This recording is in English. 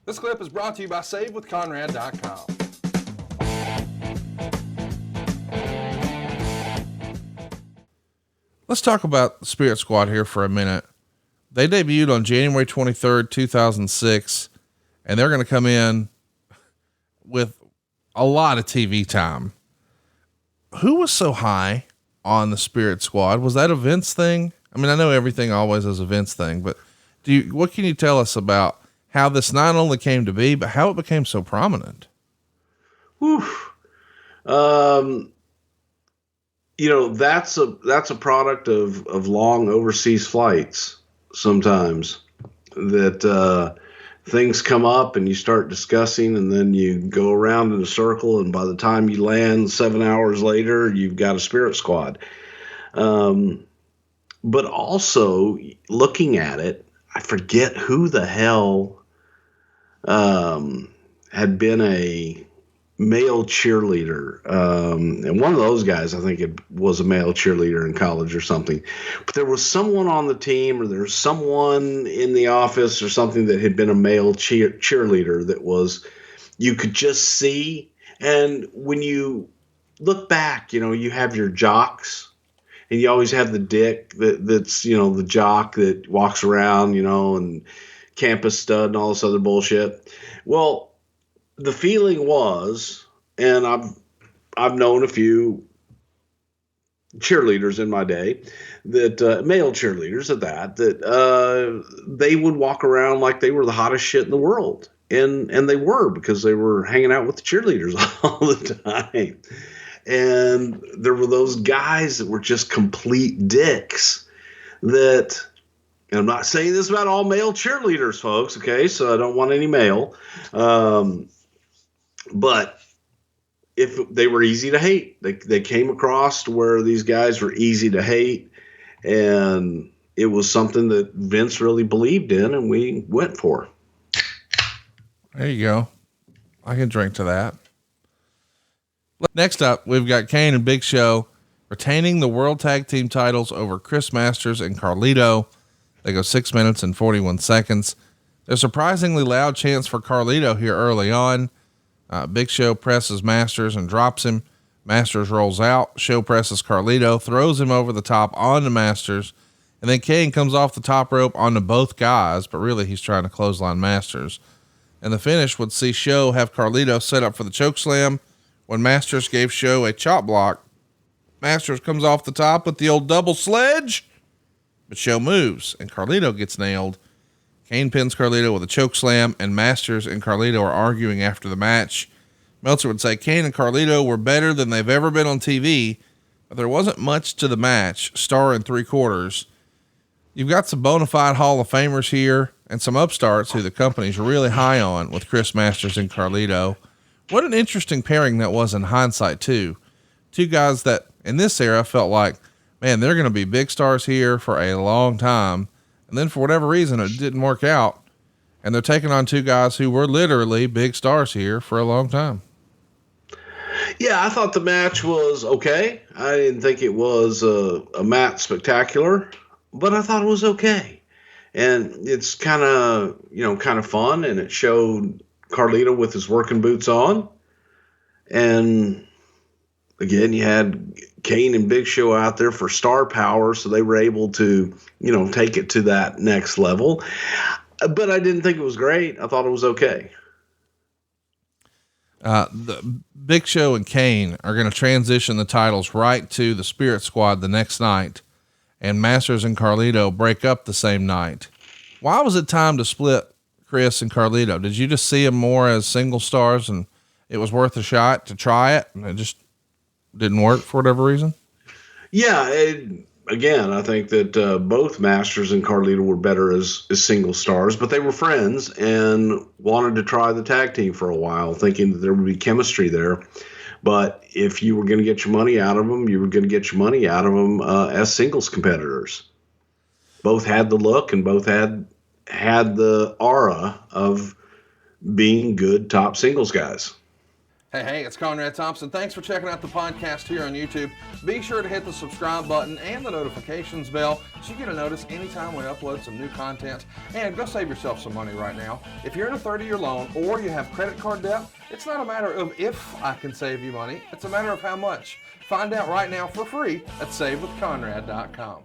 This clip is brought to you by SaveWithConrad.com. Let's talk about the Spirit Squad here for a minute. They debuted on January 23rd, 2006, and they're going to come in with a lot of TV time. Who was so high on the Spirit Squad? Was that a Vince thing? I mean, I know everything always is a Vince thing, but what can you tell us about how this not only came to be, but how it became so prominent? That's a product of long overseas flights. Sometimes that, things come up and you start discussing, and then you go around in a circle. And by the time you land 7 hours later, you've got a Spirit Squad. But also looking at it, I forget who the hell had been a male cheerleader. And one of those guys, I think it was a male cheerleader in college or something, but there was someone on the team, or there's someone in the office or something that had been a male cheerleader that was, you could just see. And when you look back, you have your jocks, and you always have the dick that's, the jock that walks around, and campus stud and all this other bullshit. Well, the feeling was, and I've known a few cheerleaders in my day that, male cheerleaders at that they would walk around like they were the hottest shit in the world. And they were, because they were hanging out with the cheerleaders all the time. And there were those guys that were just complete dicks that, and I'm not saying this about all male cheerleaders, folks, okay? So I don't want any male. But if they were easy to hate, they came across to where these guys were easy to hate. And it was something that Vince really believed in, and we went for. There you go. I can drink to that. Next up, we've got Kane and Big Show retaining the World Tag Team titles over Chris Masters and Carlito. They go 6 minutes and 41 seconds. There's surprisingly loud chants for Carlito here early on. Big Show presses Masters and drops him. Masters rolls out. Show presses Carlito, throws him over the top onto Masters. And then Kane comes off the top rope onto both guys, but really he's trying to clothesline Masters. And the finish would see Show have Carlito set up for the chokeslam. When Masters gave Show a chop block, Masters comes off the top with the old double sledge, but Show moves and Carlito gets nailed. Kane pins Carlito with a choke slam, and Masters and Carlito are arguing after the match. Meltzer would say Kane and Carlito were better than they've ever been on TV, but there wasn't much to the match. Star in 3/4. You've got some bona fide Hall of Famers here and some upstarts who the company's really high on with Chris Masters and Carlito. What an interesting pairing that was in hindsight too. Two guys that in this era felt like, man, they're going to be big stars here for a long time. And then for whatever reason, it didn't work out. And they're taking on two guys who were literally big stars here for a long time. Yeah, I thought the match was okay. I didn't think it was a match spectacular, but I thought it was okay. And it's kind of fun, and it showed Carlito with his working boots on. And again, you had Kane and Big Show out there for star power, so they were able to, take it to that next level. But I didn't think it was great. I thought it was okay. The Big Show and Kane are going to transition the titles right to the Spirit Squad the next night, and Masters and Carlito break up the same night. Why was it time to split Chris and Carlito? Did you just see them more as single stars and it was worth a shot to try it and it just didn't work for whatever reason? Yeah. Again, I think that both Masters and Carlito were better as single stars, but they were friends and wanted to try the tag team for a while, thinking that there would be chemistry there. But if you were going to get your money out of them, you were going to get your money out of them as singles competitors. Both had the look and both had the aura of being good top singles guys. Hey, it's Conrad Thompson. Thanks for checking out the podcast here on YouTube. Be sure to hit the subscribe button and the notifications bell so you get a notice anytime we upload some new content. And go save yourself some money right now. If you're in a 30-year loan or you have credit card debt, it's not a matter of if I can save you money. It's a matter of how much. Find out right now for free at SaveWithConrad.com.